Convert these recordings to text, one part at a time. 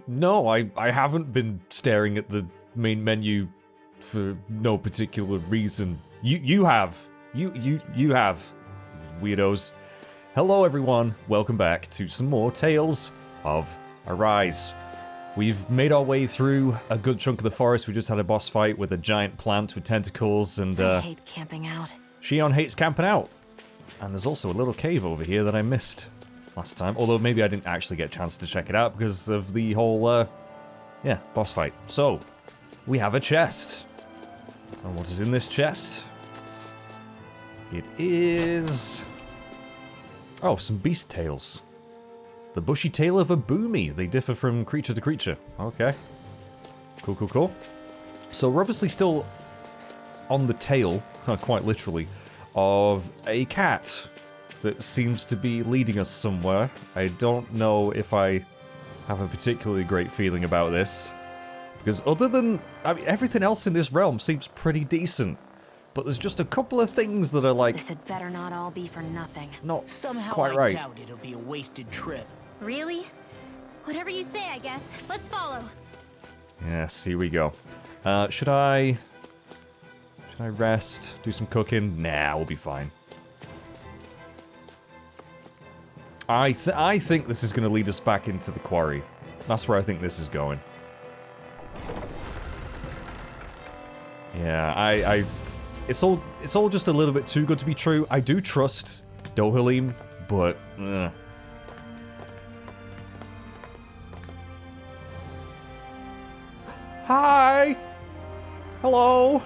No, I haven't been staring at the main menu for no particular reason. You have. You have. Weirdos. Hello everyone, welcome back to some more Tales of Arise. We've made our way through a good chunk of the forest. We just had a boss fight with a giant plant with tentacles and I hate camping out. Shion hates camping out. And there's also a little cave over here that I missed last time. Although maybe I didn't actually get a chance to check it out because of the whole, boss fight. So, we have a chest. And what is in this chest? It is... oh, some beast tails. The bushy tail of a boomy. They differ from creature to creature. Okay. Cool, cool, cool. So we're obviously still on the tail, quite literally, of a cat that seems to be leading us somewhere. I don't know if I have a particularly great feeling about this. Because other than... I mean, everything else in this realm seems pretty decent. But there's just a couple of things that are like... this had better not all be for nothing. not Somehow quite right. I doubt it'll be a wasted trip. Really? Whatever you say, I guess. Let's follow. Yes, here we go. Should I rest? Do some cooking? Nah, we'll be fine. I think this is going to lead us back into the quarry. That's where I think this is going. Yeah, it's all just a little bit too good to be true. I do trust Dohalim, but Hi! Hello!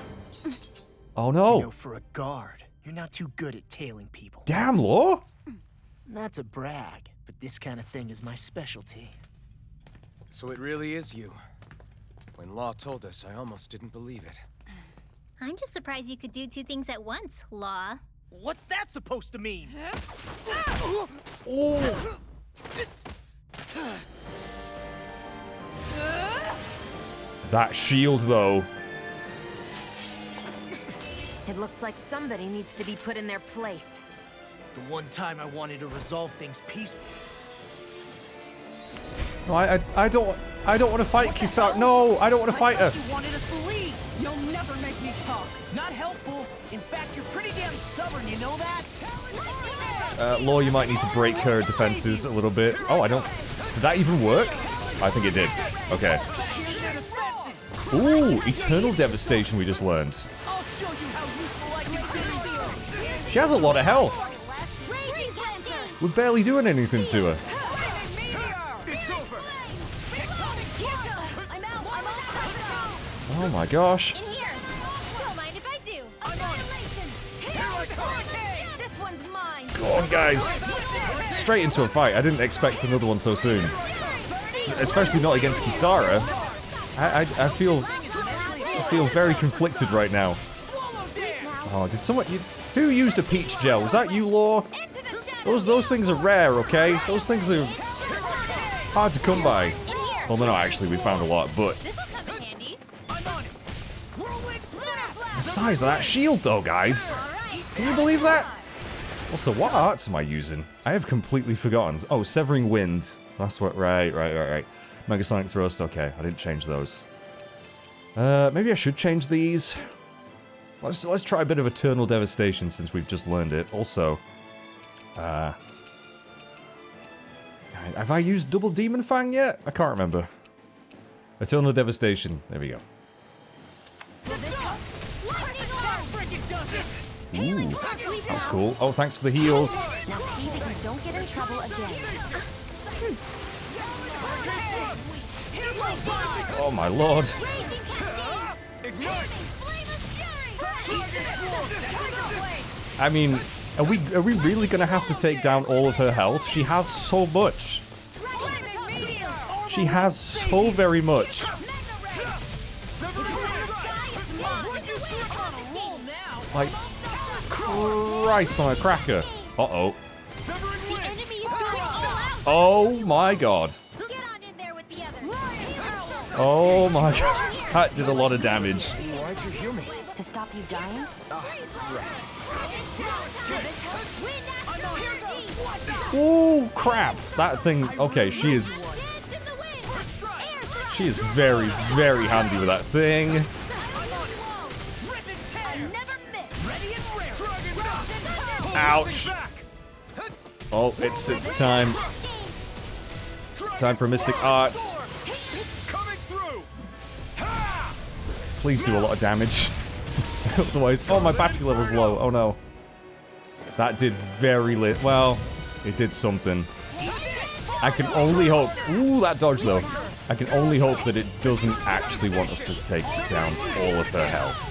Oh no! You know, for a guard, you're not too good at tailing people. Damn, Law! Not to brag, but this kind of thing is my specialty. So it really is you. When Law told us, I almost didn't believe it. I'm just surprised you could do two things at once, Law. What's that supposed to mean? Oh. That shield, though. It looks like somebody needs to be put in their place. The one time I wanted to resolve things peacefully. No, I don't want to fight Kisara. No, I don't want to fight her. You wanted us to leave. You'll never make me talk. Not helpful. In fact, you're pretty damn stubborn, you know that? Law, you might need to break her defenses a little bit. Oh, I don't... did that even work? I think it did. Okay. Ooh, Eternal Devastation we just learned. I'll show you how useful I can be. She has a lot of health. We're barely doing anything to her. Oh my gosh. In here. Don't mind if I do. This one's mine. Go on, guys. Straight into a fight. I didn't expect another one so soon. Especially not against Kisara. I feel very conflicted right now. Oh, did someone... who used a peach gel? Was that you, Law? Those things are rare, okay? Those things are hard to come by. Well, no, actually, we found a lot, but... the size of that shield, though, guys. Can you believe that? Also, what arts am I using? I have completely forgotten. Oh, Severing Wind. That's what... right. Megasonic Thrust. Okay, I didn't change those. Maybe I should change these. Let's try a bit of Eternal Devastation since we've just learned it. Also, have I used Double Demon Fang yet? I can't remember. Eternal Devastation. There we go. Ooh, that's cool. Oh, thanks for the heals. Now see that you don't get in trouble again. Oh my lord. I mean, are we really gonna have to take down all of her health? She has so much. She has so very much. Like, Christ on a cracker. Uh-oh. Oh my god. Oh my god. That did a lot of damage. Why'd you heal me? To stop you dying? Oh crap. That thing, okay, she is She is very, very handy with that thing. Ouch. Oh, it's time. Time for Mystic Arts. Please do a lot of damage. Otherwise, oh, my battery level's low. Oh no. That did very little. Well, it did something. I can only hope. Ooh, that dodge though. I can only hope that it doesn't actually want us to take down all of her health.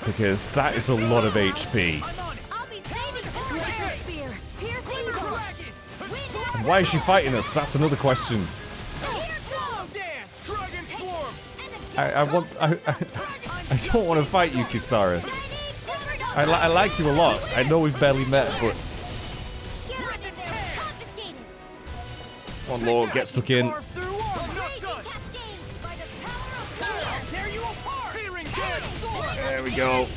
Because that is a lot of HP. And why is she fighting us? That's another question. I don't want to fight you, Kisara. I like you a lot. I know we've barely met, but... Come on, Lord, get stuck in. There we go.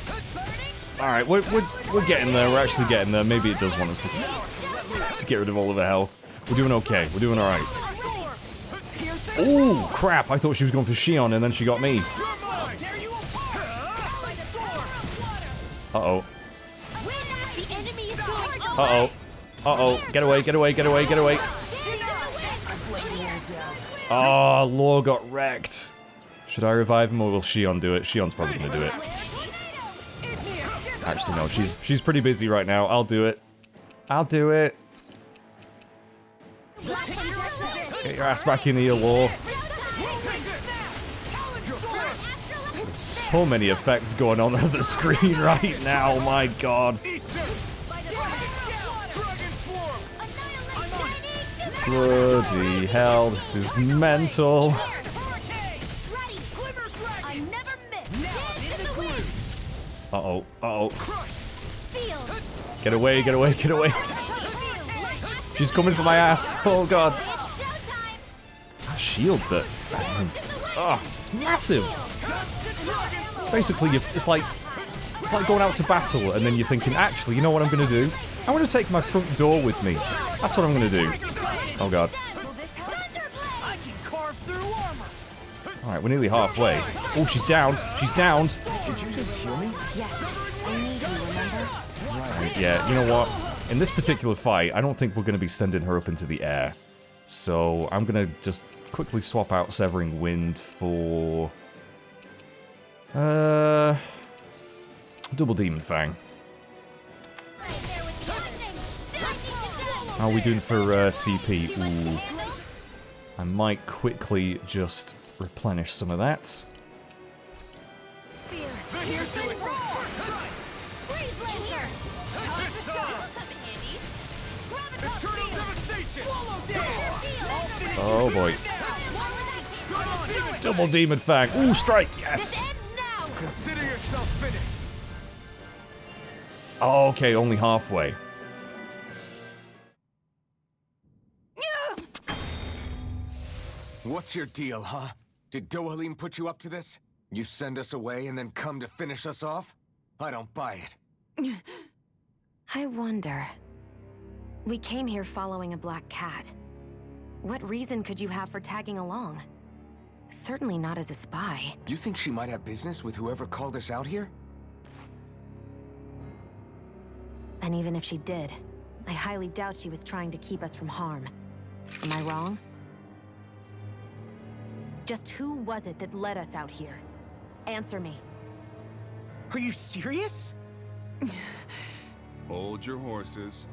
Alright, we're getting there. We're actually getting there. Maybe it does want us to get rid of all of her health. We're doing okay. We're doing alright. Oh, crap. I thought she was going for Shion, and then she got me. Uh-oh. Uh-oh. Uh-oh. Get away, get away, get away, get away. Oh, Law got wrecked. Should I revive him, or will Shion do it? Shion's probably gonna do it. Actually, no. She's pretty busy right now. I'll do it. I'll do it. Get your ass back in here, Law. There's so many effects going on the screen right now. My God. Bloody hell, this is mental. Uh-oh, uh-oh. Get away, get away, get away. She's coming for my ass. Oh, God. A shield that... Oh, it's massive. Basically, it's like going out to battle, and then you're thinking, actually, you know what I'm going to do? I'm going to take my front door with me. That's what I'm going to do. Oh, God. Alright, we're nearly halfway. Oh, she's downed. She's downed. Did you just heal me? Yes, I need you, remember? Right, yeah, you know what? In this particular fight, I don't think we're going to be sending her up into the air. So, I'm going to just quickly swap out Severing Wind for... Double Demon Fang. How are we doing for CP? Ooh. I might quickly just replenish some of that. Oh boy. Double Demon Fang. Ooh, strike, yes! Consider yourself finished. Oh, okay, only halfway. What's your deal, huh? Did Dohalim put you up to this? You send us away and then come to finish us off? I don't buy it. I wonder. We came here following a black cat. What reason could you have for tagging along? Certainly not as a spy. You think she might have business with whoever called us out here? And even if she did, I highly doubt she was trying to keep us from harm. Am I wrong? Just who was it that led us out here? Answer me. Are you serious? Hold your horses.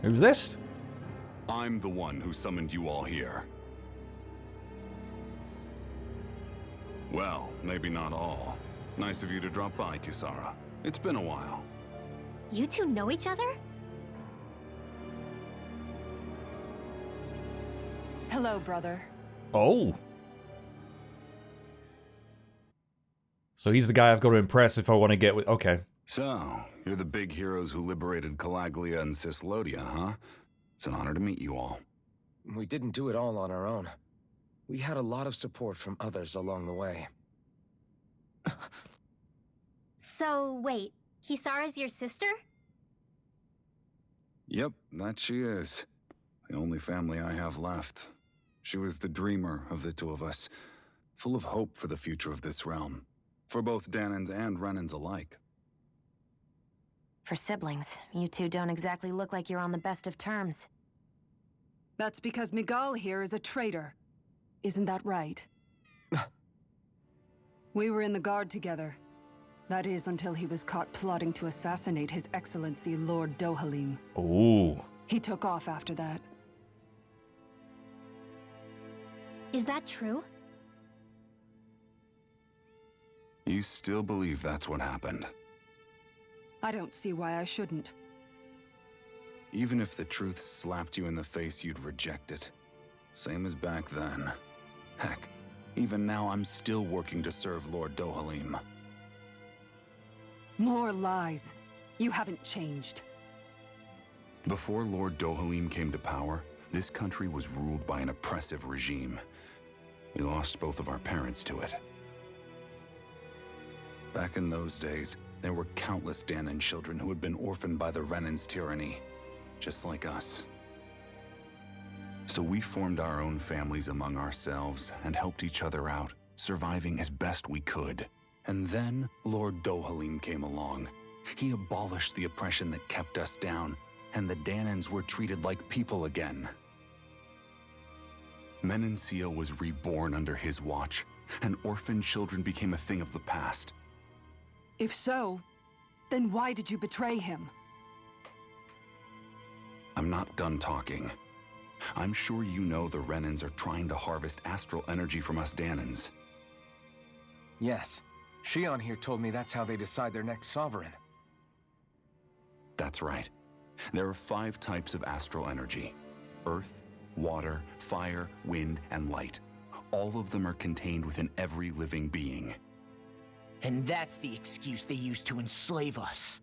Who's this? I'm the one who summoned you all here. Well, maybe not all. Nice of you to drop by, Kisara. It's been a while. You two know each other? Hello, brother. Oh. So he's the guy I've got to impress if I want to get with... Okay. So, you're the big heroes who liberated Calaglia and Cislodia, huh? It's an honor to meet you all. We didn't do it all on our own. We had a lot of support from others along the way. So, wait. Kisara's your sister? Yep, that she is. The only family I have left. She was the dreamer of the two of us, full of hope for the future of this realm, for both Danans and Renans alike. For siblings, you two don't exactly look like you're on the best of terms. That's because Miguel here is a traitor. Isn't that right? We were in the Guard together. That is, until he was caught plotting to assassinate His Excellency Lord Dohalim. Ooh. He took off after that. Is that true? You still believe that's what happened? I don't see why I shouldn't. Even if the truth slapped you in the face, you'd reject it. Same as back then. Heck, even now I'm still working to serve Lord Dohalim. More lies. You haven't changed. Before Lord Dohalim came to power, this country was ruled by an oppressive regime. We lost both of our parents to it. Back in those days, there were countless Danan children who had been orphaned by the Renan's tyranny, just like us. So we formed our own families among ourselves and helped each other out, surviving as best we could. And then Lord Dohalim came along. He abolished the oppression that kept us down, and the Danans were treated like people again. Menancia was reborn under his watch, and orphan children became a thing of the past. If so, then why did you betray him? I'm not done talking. I'm sure you know the Renans are trying to harvest astral energy from us Danans. Yes. Shion here told me that's how they decide their next sovereign. That's right. There are 5 types of astral energy: earth, water, fire, wind, and light. All of them are contained within every living being. And that's the excuse they use to enslave us.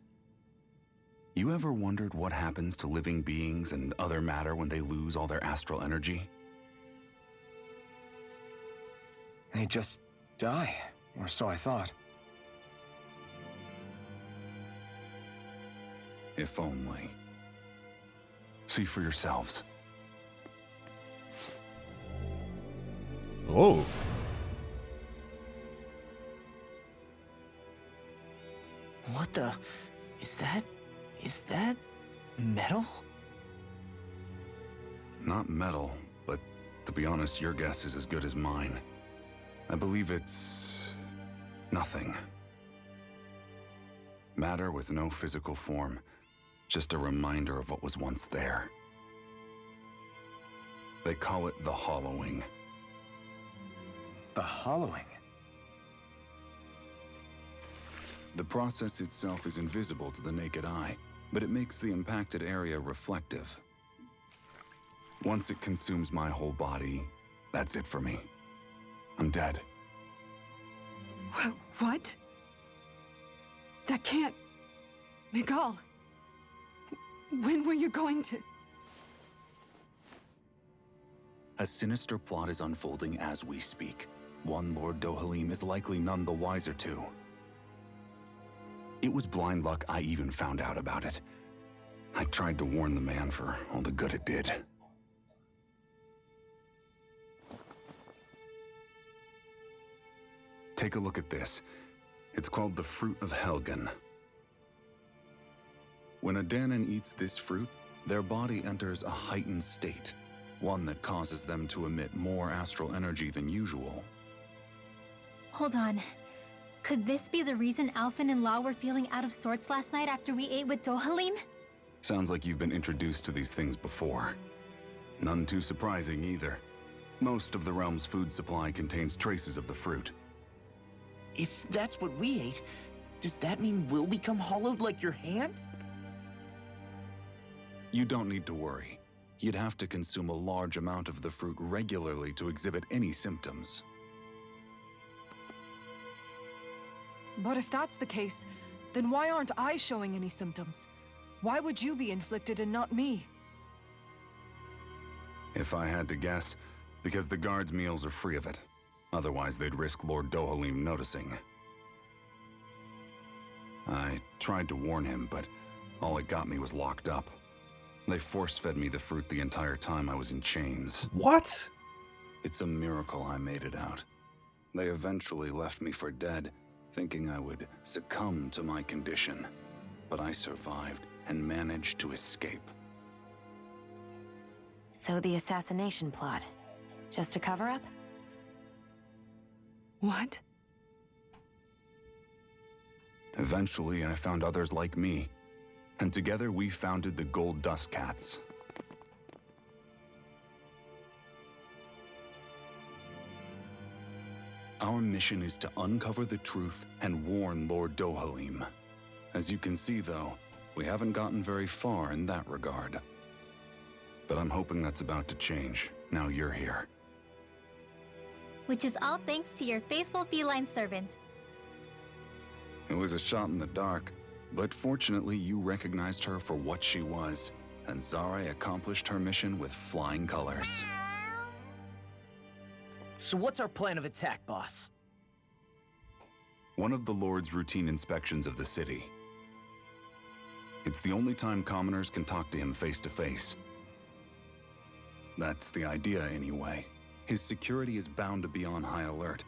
You ever wondered what happens to living beings and other matter when they lose all their astral energy? They just die, or so I thought. If only. See for yourselves. Oh. What the... Is that metal? Not metal, but to be honest, your guess is as good as mine. I believe it's... nothing. Matter with no physical form. Just a reminder of what was once there. They call it the hollowing. The hollowing? The process itself is invisible to the naked eye, but it makes the impacted area reflective. Once it consumes my whole body, that's it for me. I'm dead. What? That can't... Miguel! When were you going to... A sinister plot is unfolding as we speak. One Lord Dohalim is likely none the wiser to. It was blind luck I even found out about it. I tried to warn the man for all the good it did. Take a look at this. It's called the Fruit of Helgen. When a Danan eats this fruit, their body enters a heightened state, one that causes them to emit more astral energy than usual. Hold on. Could this be the reason Alphen and Law were feeling out of sorts last night after we ate with Dohalim? Sounds like you've been introduced to these things before. None too surprising either. Most of the realm's food supply contains traces of the fruit. If that's what we ate, does that mean we'll become hollowed like your hand? You don't need to worry. You'd have to consume a large amount of the fruit regularly to exhibit any symptoms. But if that's the case, then why aren't I showing any symptoms? Why would you be inflicted and not me? If I had to guess, because the guards' meals are free of it. Otherwise, they'd risk Lord Dohalim noticing. I tried to warn him, but all it got me was locked up. They force-fed me the fruit the entire time I was in chains. What? It's a miracle I made it out. They eventually left me for dead, thinking I would succumb to my condition. But I survived and managed to escape. So the assassination plot, just a cover-up? What? Eventually, I found others like me, and together we founded the Gold Dust Cats. Our mission is to uncover the truth and warn Lord Dohalim. As you can see, though, we haven't gotten very far in that regard. But I'm hoping that's about to change, now you're here. Which is all thanks to your faithful feline servant. It was a shot in the dark, but fortunately you recognized her for what she was, and Zare accomplished her mission with flying colors. So what's our plan of attack, boss? One of the Lord's routine inspections of the city. It's the only time commoners can talk to him face to face. That's the idea, anyway. His security is bound to be on high alert,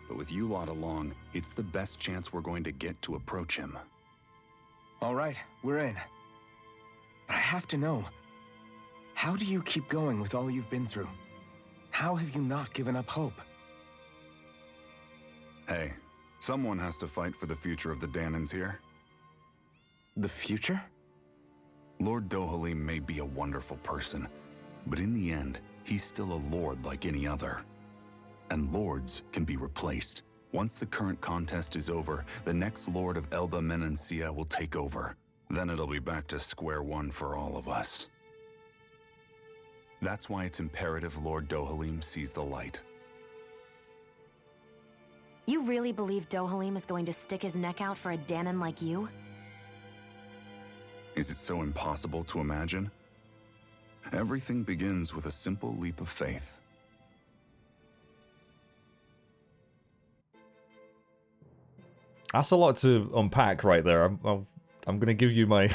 but with you lot along, it's the best chance we're going to get to approach him. All right, we're in. But I have to know, how do you keep going with all you've been through? How have you not given up hope? Hey, someone has to fight for the future of the Danans here. The future? Lord Dohalim may be a wonderful person, but in the end, he's still a lord like any other. And lords can be replaced. Once the current contest is over, the next lord of Elba Menancia will take over. Then it'll be back to square one for all of us. That's why it's imperative Lord Dohalim sees the light. You really believe Dohalim is going to stick his neck out for a Danon like you? Is it so impossible to imagine? Everything begins with a simple leap of faith. That's a lot to unpack right there. I'm going to give you my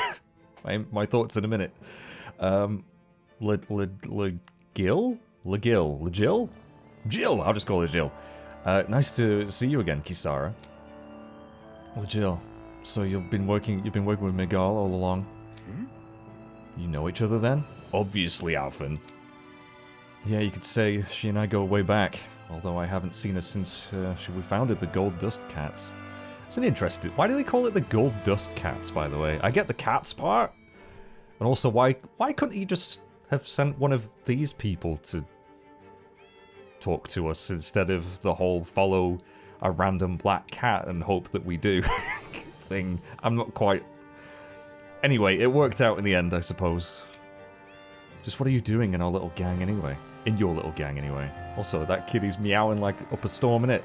my thoughts in a minute. Jill? Jill, I'll just call her Jill. Nice to see you again, Kisara. Jill, so you've been working with Miguel all along. You know each other then? Obviously, Alphen. Yeah, you could say she and I go way back. Although I haven't seen her since we founded the Gold Dust Cats. It's an interesting. Why do they call it the Gold Dust Cats? By the way, I get the cats part, and also why couldn't you just have sent one of these people to talk to us instead of the whole follow a random black cat and hope that we do thing? I'm not quite... Anyway, it worked out in the end, I suppose. Just what are you doing in our little gang anyway? In your little gang anyway. Also, that kitty's meowing like up a storm, innit?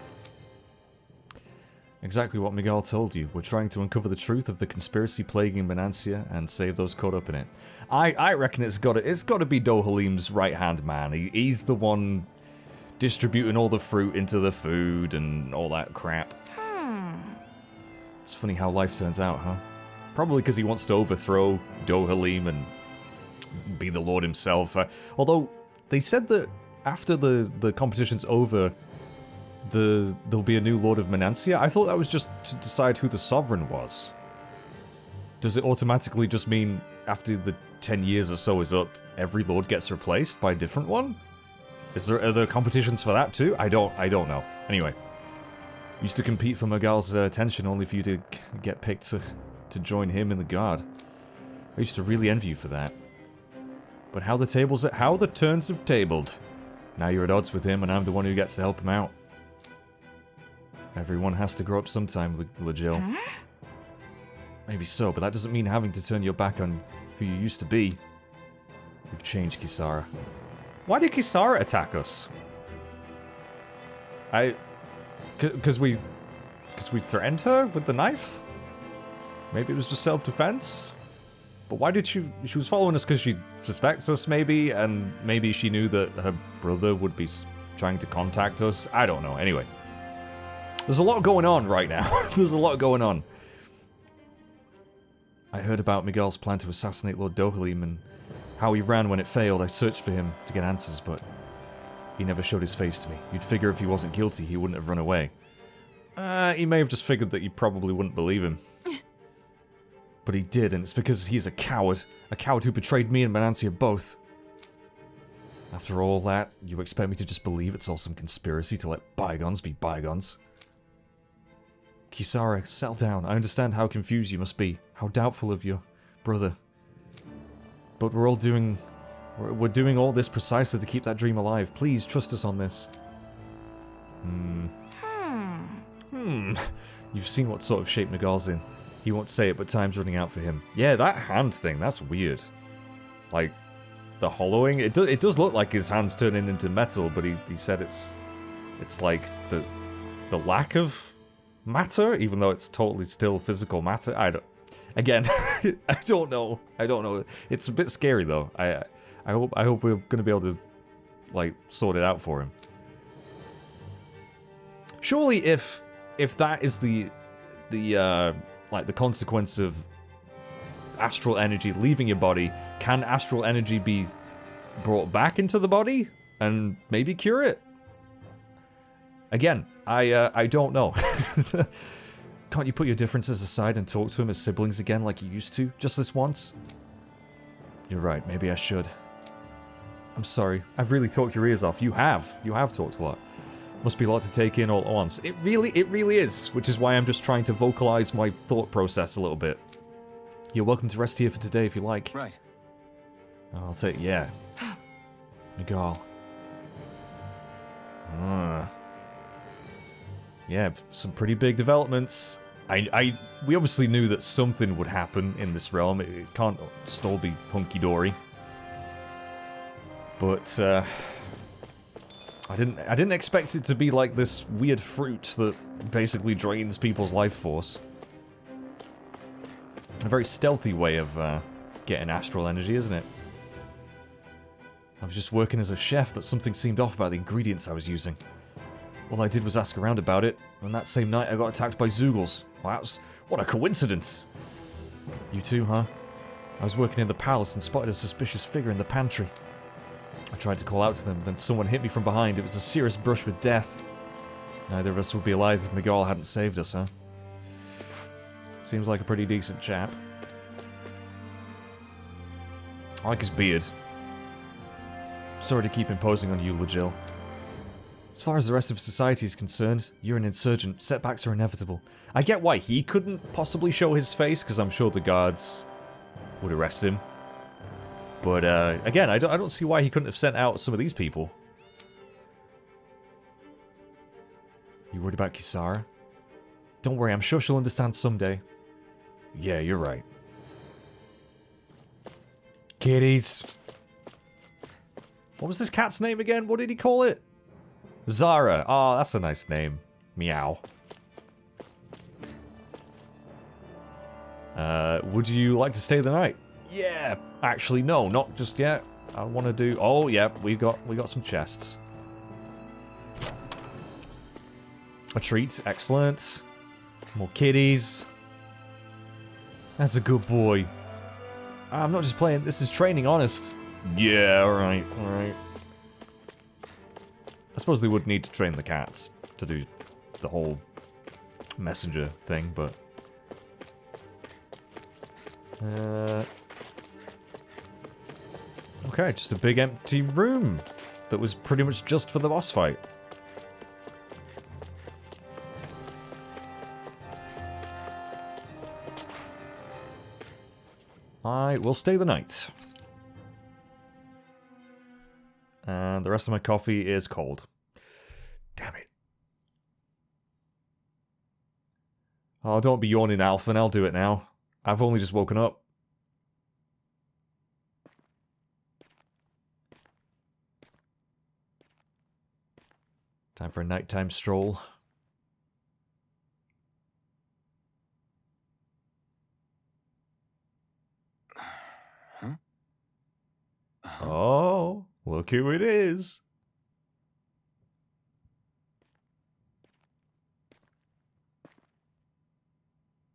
Exactly what Miguel told you. We're trying to uncover the truth of the conspiracy plaguing Menancia and save those caught up in it. I reckon it's got to be Dohalim's right-hand man. He's the one distributing all the fruit into the food and all that crap. It's funny how life turns out, huh? Probably because he wants to overthrow Dohalim and be the Lord himself. Although, they said that after the competition's over, there'll be a new Lord of Menancia. I thought that was just to decide who the Sovereign was. Does it automatically just mean after the 10 years or so is up, every Lord gets replaced by a different one? Are there competitions for that too? I don't know. Anyway, used to compete for Miguel's attention only for you to get picked to join him in the Guard. I used to really envy you for that. But how the turns have tabled. Now you're at odds with him and I'm the one who gets to help him out. Everyone has to grow up sometime, Jill. Maybe so, but that doesn't mean having to turn your back on who you used to be. You've changed, Kisara. Why did Kisara attack us? Because we threatened her with the knife? Maybe it was just self-defense? But why did she was following us because she suspects us, maybe? And maybe she knew that her brother would be trying to contact us? I don't know. Anyway. There's a lot going on right now. There's a lot going on. I heard about Miguel's plan to assassinate Lord Dohalim, and How he ran when it failed, I searched for him to get answers, but he never showed his face to me. You'd figure if he wasn't guilty, he wouldn't have run away. He may have just figured that you probably wouldn't believe him. But he did, and it's because he's a coward. A coward who betrayed me and Menancia both. After all that, you expect me to just believe it's all some conspiracy to let bygones be bygones? Kisara, settle down. I understand how confused you must be, how doubtful of your brother. But we're doing all this precisely to keep that dream alive. Please, trust us on this. You've seen what sort of shape Nagal's in. He won't say it, but time's running out for him. Yeah, that hand thing, that's weird. Like, the hollowing, it does look like his hand's turning into metal, but he said it's like the lack of matter, even though it's totally still physical matter. I don't know. It's a bit scary though. I hope we're gonna be able to like sort it out for him. Surely if that is the like the consequence of astral energy leaving your body, can astral energy be brought back into the body and maybe cure it? Again, I don't know. Can't you put your differences aside and talk to him as siblings again like you used to, just this once? You're right, maybe I should. I'm sorry, I've really talked your ears off. You have talked a lot. Must be a lot to take in all at once. It really is, which is why I'm just trying to vocalize my thought process a little bit. You're welcome to rest here for today if you like. Right. I'll take, yeah. Miguel. Yeah, some pretty big developments. We obviously knew that something would happen in this realm. It can't just all be hunky-dory. But, I didn't expect it to be like this weird fruit that basically drains people's life force. A very stealthy way of getting astral energy, isn't it? I was just working as a chef, but something seemed off about the ingredients I was using. All I did was ask around about it, and that same night I got attacked by Zoogles. Wow, what a coincidence! You too, huh? I was working in the palace and spotted a suspicious figure in the pantry. I tried to call out to them, then someone hit me from behind. It was a serious brush with death. Neither of us would be alive if Miguel hadn't saved us, huh? Seems like a pretty decent chap. I like his beard. Sorry to keep imposing on you, Legil. As far as the rest of society is concerned, you're an insurgent. Setbacks are inevitable. I get why he couldn't possibly show his face, because I'm sure the guards would arrest him. But, again, I don't see why he couldn't have sent out some of these people. You worried about Kisara? Don't worry, I'm sure she'll understand someday. Yeah, you're right. Kitties. What was this cat's name again? What did he call it? Zara. Oh, that's a nice name. Meow. Would you like to stay the night? Yeah. Actually, no, not just yet. I want to do... Oh, yeah, we got some chests. A treat. Excellent. More kitties. That's a good boy. I'm not just playing. This is training, honest. Yeah, alright, alright. I suppose they would need to train the cats to do the whole messenger thing, but... Okay, just a big empty room that was pretty much just for the boss fight. I will stay the night. And the rest of my coffee is cold. Damn it. Oh, don't be yawning, Alphen. I'll do it now. I've only just woken up. Time for a nighttime stroll. Huh? Oh, look who it is.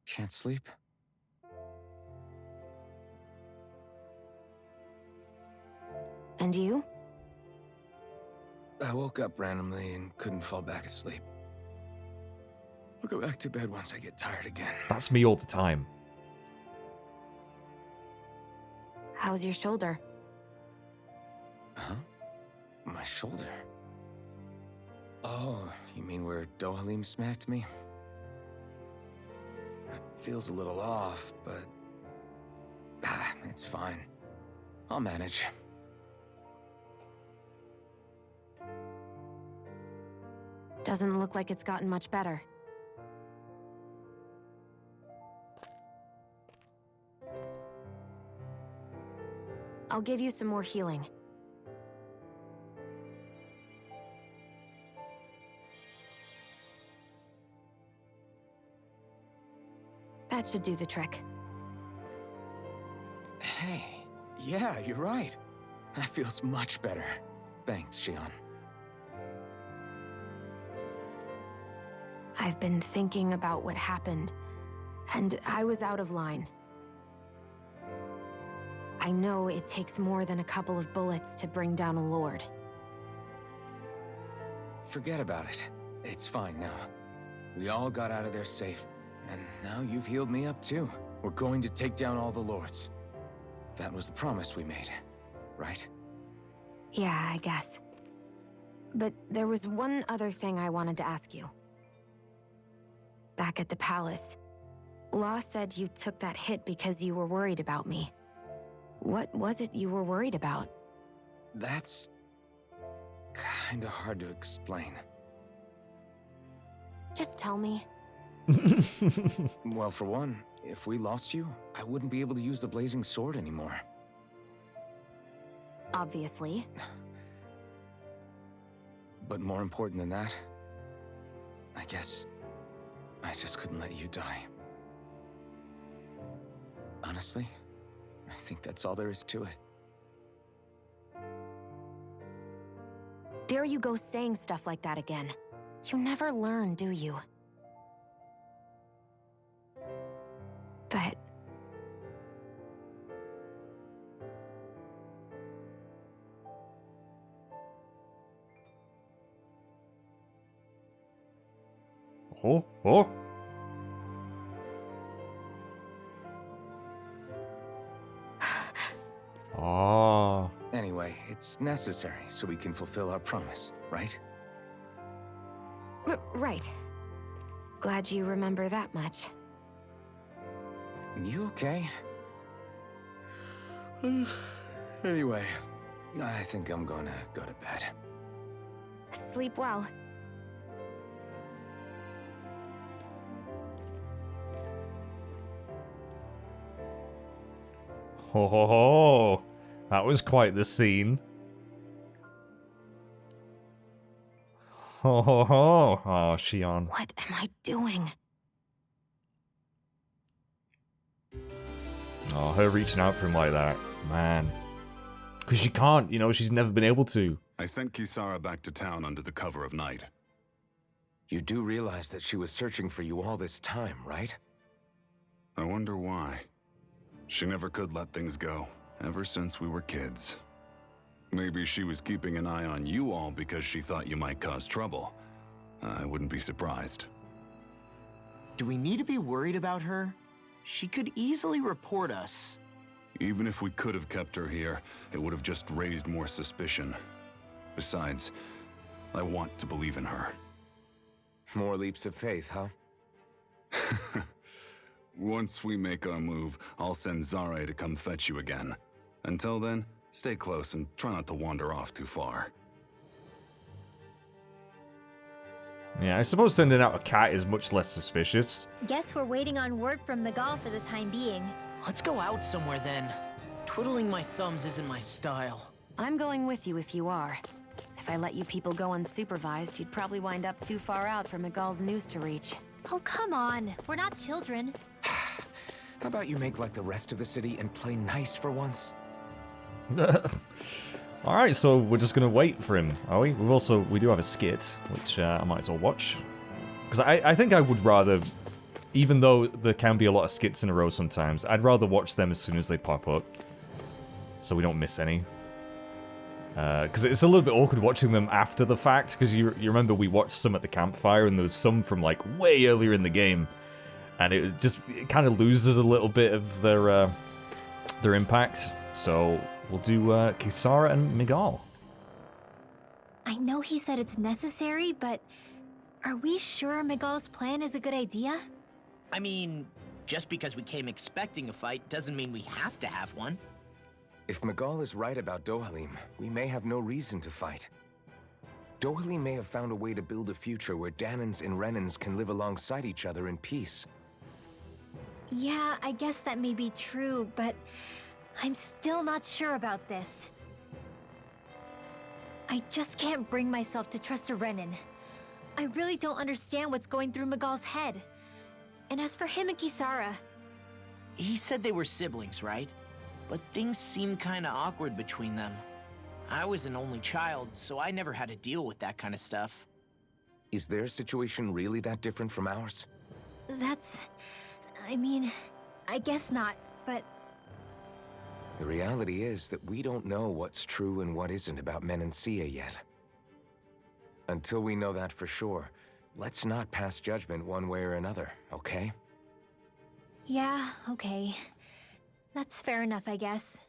Can't sleep. And you? I woke up randomly and couldn't fall back asleep. I'll go back to bed once I get tired again. That's me all the time. How's your shoulder? Huh? My shoulder? Oh, you mean where Dohalim smacked me? It feels a little off, but... it's fine. I'll manage. Doesn't look like it's gotten much better. I'll give you some more healing. That should do the trick. Hey, yeah, you're right. That feels much better. Thanks, Shion. I've been thinking about what happened, and I was out of line. I know it takes more than a couple of bullets to bring down a lord. Forget about it. It's fine now. We all got out of there safe, and now you've healed me up too. We're going to take down all the lords. That was the promise we made, right? Yeah, I guess. But there was one other thing I wanted to ask you. Back at the palace, Law said you took that hit because you were worried about me. What was it you were worried about? That's... kinda hard to explain. Just tell me. Well, for one, if we lost you, I wouldn't be able to use the blazing sword anymore. Obviously. But more important than that, I guess I just couldn't let you die. Honestly, I think that's all there is to it. There you go saying stuff like that again. You never learn, do you? But... Oh, oh. Oh. Anyway, it's necessary so we can fulfill our promise, right? Right. Glad you remember that much. You okay? Anyway, I think I'm gonna go to bed. Sleep well. Ho ho ho! That was quite the scene. Ho ho ho! Oh, Shion. What am I doing? Oh, her reaching out for him like that. Man. Because she can't, you know, she's never been able to. I sent Kisara back to town under the cover of night. You do realize that she was searching for you all this time, right? I wonder why. She never could let things go, ever since we were kids. Maybe she was keeping an eye on you all because she thought you might cause trouble. I wouldn't be surprised. Do we need to be worried about her? She could easily report us. Even if we could have kept her here, it would have just raised more suspicion. Besides, I want to believe in her. More leaps of faith, huh? Once we make our move, I'll send Zare to come fetch you again. Until then, stay close and try not to wander off too far. Yeah, I suppose sending out a cat is much less suspicious. Guess we're waiting on word from Miguel for the time being. Let's go out somewhere then. Twiddling my thumbs isn't my style. I'm going with you if you are. If I let you people go unsupervised, you'd probably wind up too far out for Miguel's news to reach. Oh, come on. We're not children. How about you make like the rest of the city and play nice for once? Alright, so we're just gonna wait for him, are we? We do have a skit, which I might as well watch. Because I think I would rather, even though there can be a lot of skits in a row sometimes, I'd rather watch them as soon as they pop up. So we don't miss any. Because it's a little bit awkward watching them after the fact, because you remember we watched some at the campfire, and there was some from, like, way earlier in the game, and it kind of loses a little bit of their impact. So we'll do Kisara and Miguel. I know he said it's necessary, but are we sure Miguel's plan is a good idea? I mean, just because we came expecting a fight doesn't mean we have to have one. If Miguel is right about Dohalim, we may have no reason to fight. Dohalim may have found a way to build a future where Danans and Renans can live alongside each other in peace. Yeah, I guess that may be true, but I'm still not sure about this. I just can't bring myself to trust a Renan. I really don't understand what's going through Miguel's head. And as for him and Kisara... He said they were siblings, right? But things seemed kinda awkward between them. I was an only child, so I never had to deal with that kind of stuff. Is their situation really that different from ours? I mean, I guess not, but... The reality is that we don't know what's true and what isn't about Menancia yet. Until we know that for sure, let's not pass judgment one way or another, okay? Yeah, okay. That's fair enough, I guess.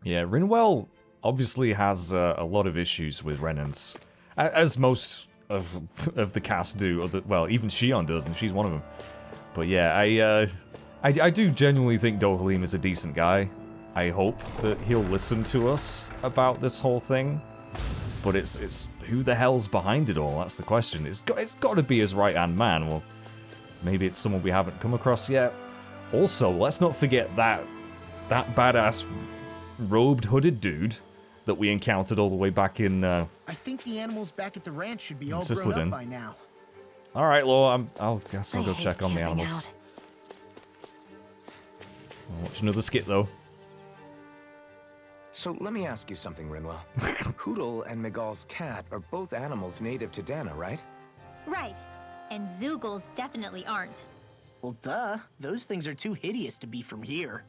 Yeah, Rinwell obviously has a lot of issues with Renans, as most of the cast do. Well, even Shion does, and she's one of them. But yeah, I do genuinely think Dohalim is a decent guy. I hope that he'll listen to us about this whole thing. But it's who the hell's behind it all? That's the question. It's got to be his right-hand man. Well, maybe it's someone we haven't come across yet. Also, let's not forget that badass robed hooded dude that we encountered all the way back in I think the animals back at the ranch should be all grown Sisleton. up by now. All right, Law, I'll go hate check on the camping animals. out. I'll watch another skit though. So let me ask you something, Rinwell. Hoodle and Miguel's cat are both animals native to Dana, right? Right. And Zoogles definitely aren't. Well, duh. Those things are too hideous to be from here.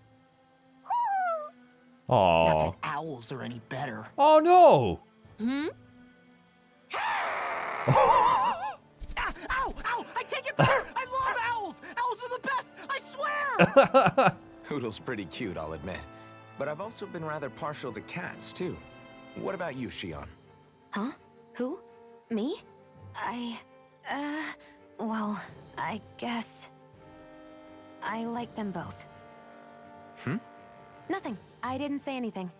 Not Aww. that owls are any better. Oh no! Ah, ow! Ow! I take it back! I love owls! Owls are the best! I swear! Hoodle's pretty cute, I'll admit. But I've also been rather partial to cats, too. What about you, Shion? Huh? Who? Me? Well, I guess... I like them both. Nothing. I didn't say anything.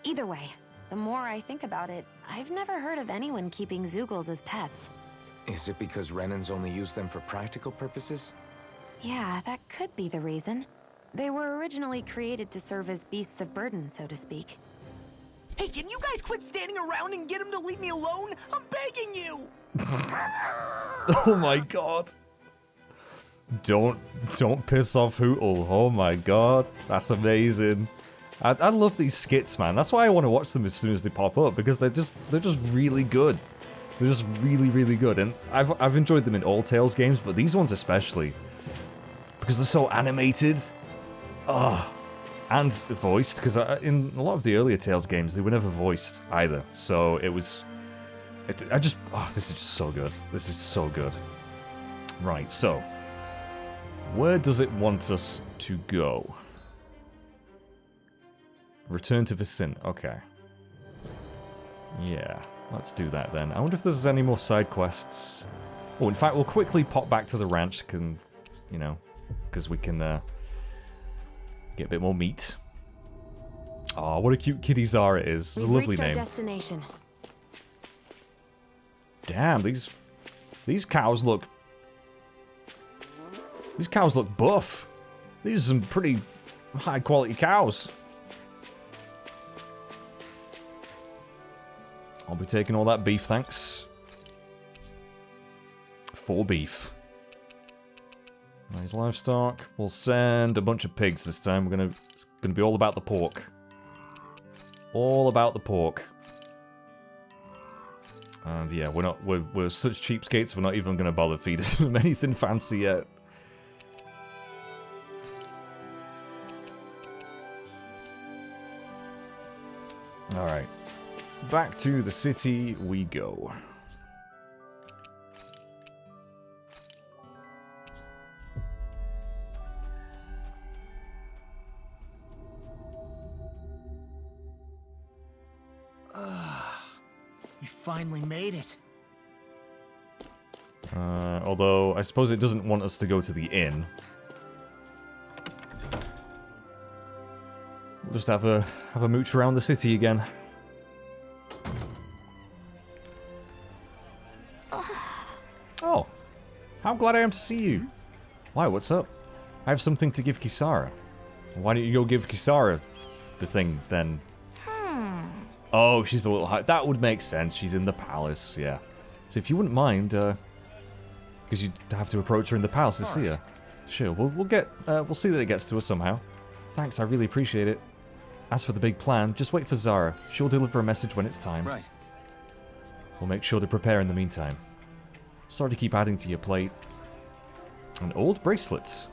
Either way, the more I think about it, I've never heard of anyone keeping Zoogles as pets. Is it because Renans only use them for practical purposes? Yeah, that could be the reason. They were originally created to serve as beasts of burden, so to speak. Hey, can you guys quit standing around and get him to leave me alone? I'm begging you! Oh my god. Don't piss off Hootle. Oh my god. That's amazing. I love these skits, man. That's why I want to watch them as soon as they pop up, because they're just really good. They're just really, really good. And I've enjoyed them in all Tales games, but these ones especially. Because they're so animated. Oh, and voiced, because in a lot of the earlier Tales games, they were never voiced either. So it was... this is just so good. This is so good. Right, so... where does it want us to go? Return to Vicin. Okay. Yeah, let's do that then. I wonder if there's any more side quests. Oh, in fact, we'll quickly pop back to the ranch, because we can get a bit more meat. Oh, what a cute kitty Zara is. It's a We've lovely reached our name. destination. Damn, these cows look... These cows look buff. These are some pretty high quality cows. I'll be taking all that beef, thanks. 4 beef. Nice livestock. We'll send a bunch of pigs this time. It's gonna be all about the pork. All about the pork. And yeah, we're such cheapskates. We're not even gonna bother feeding them anything fancy yet. Alright. Back to the city we go. We finally made it. Although, I suppose it doesn't want us to go to the inn. We'll just have a mooch around the city again. Oh, how glad I am to see you. Why, what's up? I have something to give Kisara. Why don't you go give Kisara the thing, then? Oh, she's a little high. That would make sense. She's in the palace, yeah. So if you wouldn't mind, because you'd have to approach her in the palace to see her. Sure, we'll see that it gets to her somehow. Thanks, I really appreciate it. As for the big plan, just wait for Zara. She'll deliver a message when it's time. Right. We'll make sure to prepare in the meantime. Sorry to keep adding to your plate. An old bracelet.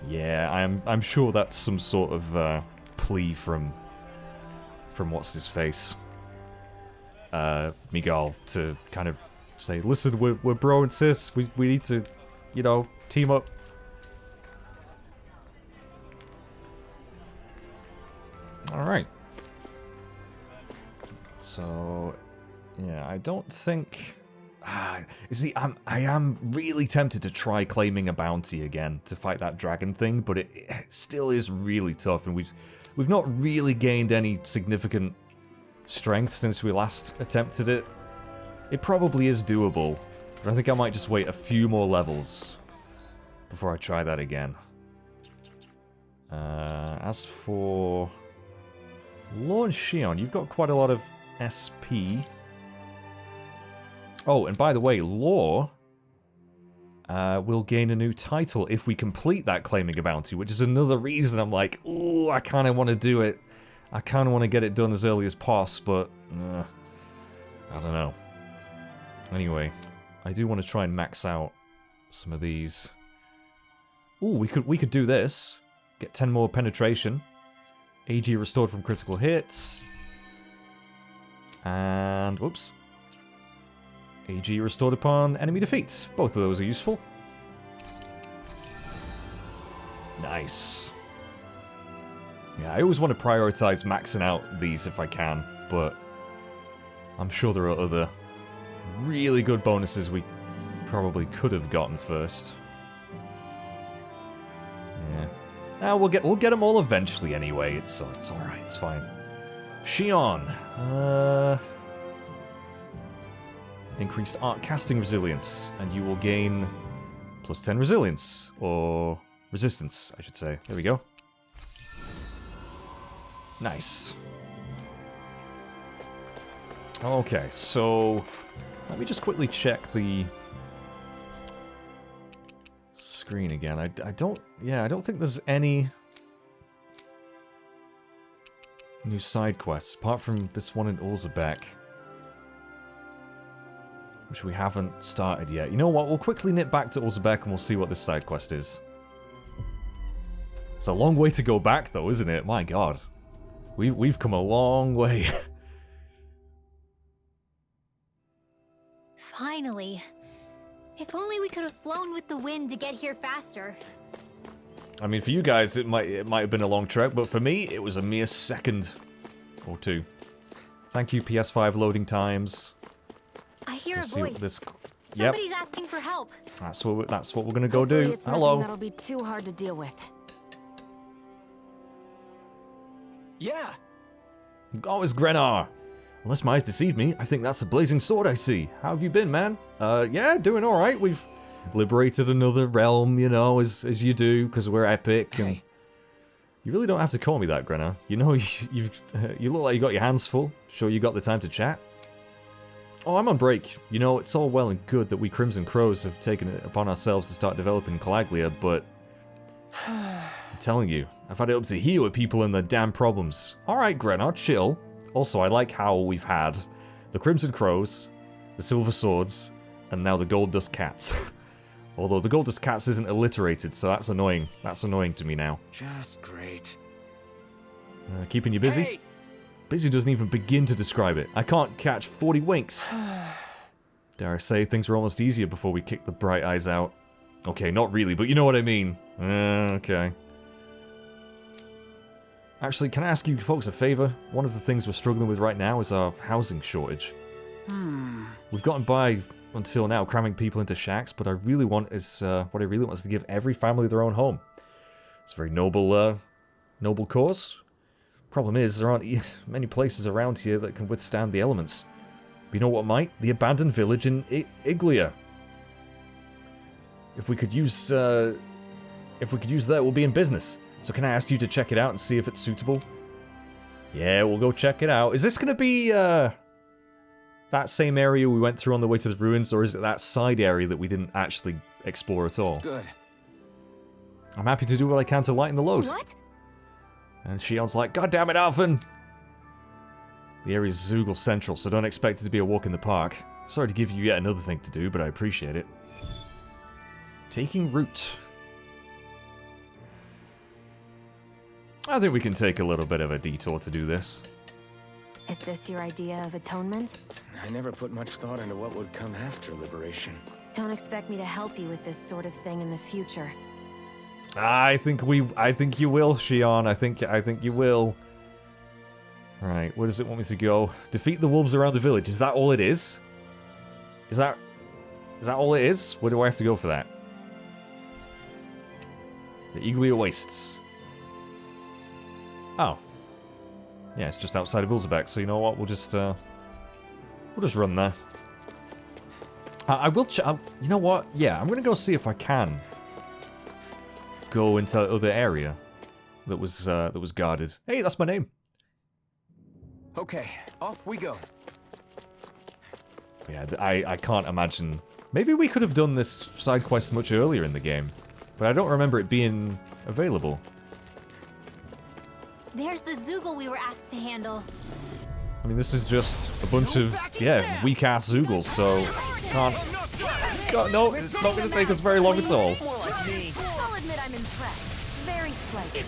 Yeah, I'm sure that's some sort of plea from what's his face, Miguel, to kind of say, listen, we're bro and sis. We need to, you know, team up. All right. So, yeah, I don't think. You see, I am really tempted to try claiming a bounty again to fight that dragon thing, but it still is really tough, and we've not really gained any significant strength since we last attempted it. It probably is doable, but I think I might just wait a few more levels before I try that again. As for Law and Shion, you've got quite a lot of SP. Oh, and by the way, Law will gain a new title if we complete that claiming a bounty, which is another reason I'm like, ooh, I kind of want to do it. I kind of want to get it done as early as possible, but I don't know. Anyway, I do want to try and max out some of these. Ooh, we could do this. Get 10 more penetration. AG restored from critical hits. And, whoops. AG restored upon enemy defeat. Both of those are useful. Nice. Yeah, I always want to prioritize maxing out these if I can, but I'm sure there are other really good bonuses we probably could have gotten first. Yeah. Now we'll get them all eventually anyway. It's all right. It's fine. Shion. Increased art casting resilience, and you will gain plus 10 resilience, or resistance, I should say. There we go. Nice. Okay, so let me just quickly check the screen again. I don't think there's any new side quests apart from this one in Ulzebek, which we haven't started yet. You know what? We'll quickly nip back to Ulzebek and we'll see what this side quest is. It's a long way to go back, though, isn't it? My God, we've come a long way. Finally. If only we could have flown with the wind to get here faster. I mean, for you guys, it might have been a long trek, but for me, it was a mere second or two. Thank you, PS5 loading times. I hear Let's a see what voice. this. Somebody's asking for help. That's what we're gonna go Hopefully do. it's Hello. nothing that'll be too hard to deal with. Yeah. Oh, it's Grenar. Unless my eyes deceive me, I think that's the blazing sword I see. How have you been, man? Yeah, doing all right. We've liberated another realm, you know, as you do, because we're epic. And you really don't have to call me that, Grenar. You know, you look like you got your hands full. Sure, you got the time to chat. Oh, I'm on break. You know, it's all well and good that we Crimson Crows have taken it upon ourselves to start developing Calaglia, but I'm telling you, I've had it up to here with people and their damn problems. All right, Grenar, chill. Also, I like how we've had the Crimson Crows, the Silver Swords, and now the Gold Dust Cats. Although the Gold Dust Cats isn't alliterated, so that's annoying. That's annoying to me now. Just great. Keeping you busy? Hey, Busy doesn't even begin to describe it. I can't catch 40 winks. Dare I say, things were almost easier before we kicked the bright eyes out. Okay, not really, but you know what I mean. Okay. Actually, can I ask you folks a favor? One of the things we're struggling with right now is our housing shortage. We've gotten by until now cramming people into shacks, but what I really want is to give every family their own home. It's a very noble cause. Problem is, there aren't many places around here that can withstand the elements. But you know what might? The abandoned village in Iglia. If we could use that, we'll be in business. So can I ask you to check it out and see if it's suitable? Yeah, we'll go check it out. Is this gonna be that same area we went through on the way to the ruins, or is it that side area that we didn't actually explore at all? Good. I'm happy to do what I can to lighten the load. What? And Shion's like, God damn it, Alphen! The area's Zoogle Central, so don't expect it to be a walk in the park. Sorry to give you yet another thing to do, but I appreciate it. Taking route. I think we can take a little bit of a detour to do this. Is this your idea of atonement? I never put much thought into what would come after liberation. Don't expect me to help you with this sort of thing in the future. I think you will, Shion. I think you will. Right, where does it want me to go? Defeat the wolves around the village. Is that all it is? Is that all it is? Where do I have to go for that? The Iglia Wastes. Oh. Yeah, it's just outside of Ulzebek, so you know what? We'll just run there. I will you know what? Yeah, I'm gonna go see if I can go into that other area that was guarded. Hey, that's my name. Okay, off we go. Yeah, I can't imagine. Maybe we could have done this side quest much earlier in the game, but I don't remember it being available. There's the Zoogle we were asked to handle. I mean, this is just a bunch of, yeah, weak-ass Zoogles, so no, it's not going to take us very long at all. I'll admit I'm impressed. Very slightly.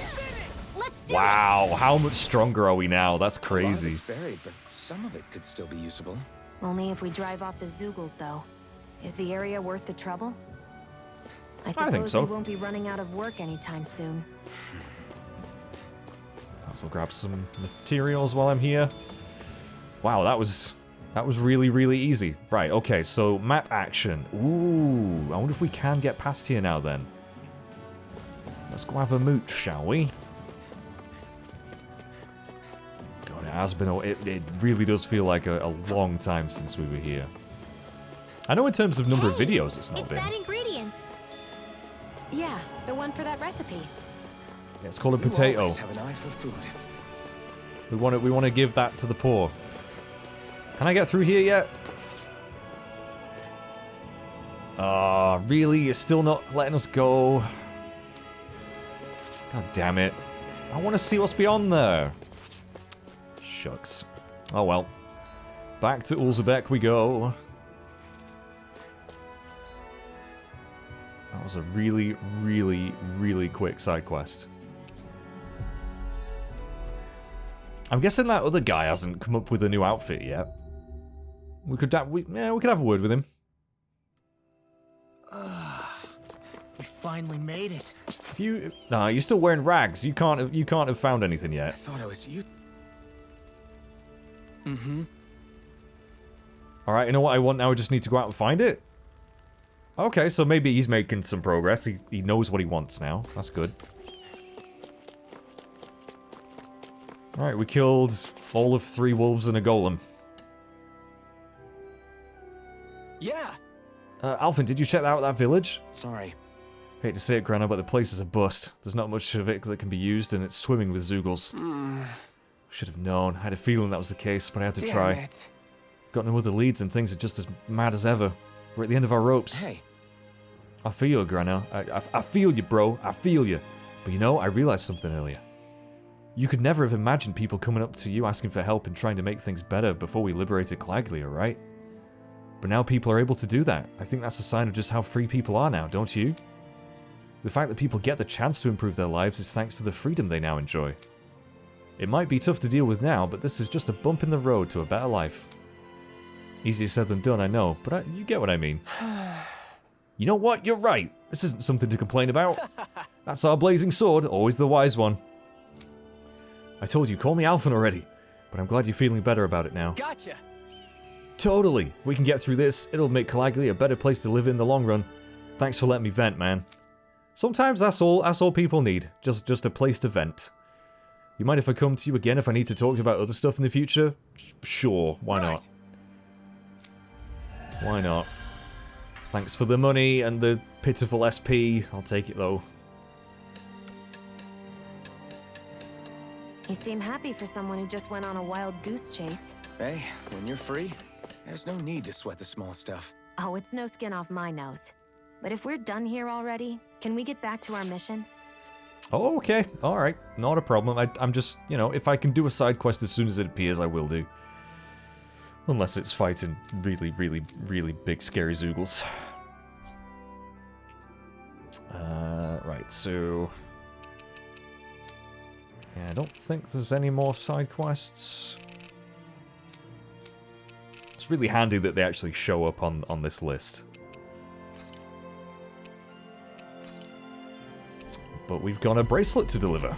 Let's do Wow, how much stronger are we now? That's A lot of crazy. it's buried, but some of it could still be usable. Only if we drive off the Zoogles, though. Is the area worth the trouble? I think suppose so. we won't be running out of work anytime soon. Also grab some materials while I'm here. Wow, that was really, really easy. Right, okay, so map action. Ooh, I wonder if we can get past here now then. Let's go have a moot, shall we? God, it has been, it really does feel like a long time since we were here. I know in terms of number of videos it's not It's been. that ingredient. Yeah, the one for that recipe. Yeah, it's called a You potato. always have an eye for food. We want to give that to the poor. Can I get through here yet? Ah, really? You're still not letting us go? God damn it. I want to see what's beyond there. Shucks. Oh well. Back to Ulzebek we go. That was a really, really, really quick side quest. I'm guessing that other guy hasn't come up with a new outfit yet. We could have a word with him. We finally made it. No, you're still wearing rags. You can't have found anything I yet. thought it was you. All right, you know what I want now? I just need to go out and find it. Okay, so maybe he's making some progress. He knows what he wants now. That's good. All right, we killed all of 3 wolves and a golem. Yeah. Alphen, did you check out that village? Sorry. Hate to say it, Grana, but the place is a bust. There's not much of it that can be used, and it's swimming with Zoogles. Should have known. I had a feeling that was the case, but I had to try. It. I've got no other leads, and things are just as mad as ever. We're at the end of our ropes. Hey, I feel you, Grana. I feel you, bro. I feel you. But you know, I realized something earlier. You could never have imagined people coming up to you asking for help and trying to make things better before we liberated Claglia, right? But now people are able to do that. I think that's a sign of just how free people are now, don't you? The fact that people get the chance to improve their lives is thanks to the freedom they now enjoy. It might be tough to deal with now, but this is just a bump in the road to a better life. Easier said than done, I know, but you get what I mean. You know what? You're right. This isn't something to complain about. That's our blazing sword, always the wise one. I told you, call me Alphen already, but I'm glad you're feeling better about it now. Gotcha. Totally. If we can get through this, it'll make Calagli a better place to live in the long run. Thanks for letting me vent, man. Sometimes that's all people need. Just a place to vent. You mind if I come to you again if I need to talk about other stuff in the future? Sure, why not? Why not? Thanks for the money and the pitiful SP. I'll take it though. You seem happy for someone who just went on a wild goose chase. Hey, when you're free, there's no need to sweat the small stuff. Oh, it's no skin off my nose. But if we're done here already, can we get back to our mission? Oh, okay. Alright. Not a problem. I'm just, you know, if I can do a side quest as soon as it appears, I will do. Unless it's fighting really, really, really big scary Zoogles. Right, so... yeah, I don't think there's any more side quests. It's really handy that they actually show up on this list. But we've got a bracelet to deliver.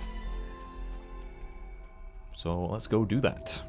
So let's go do that.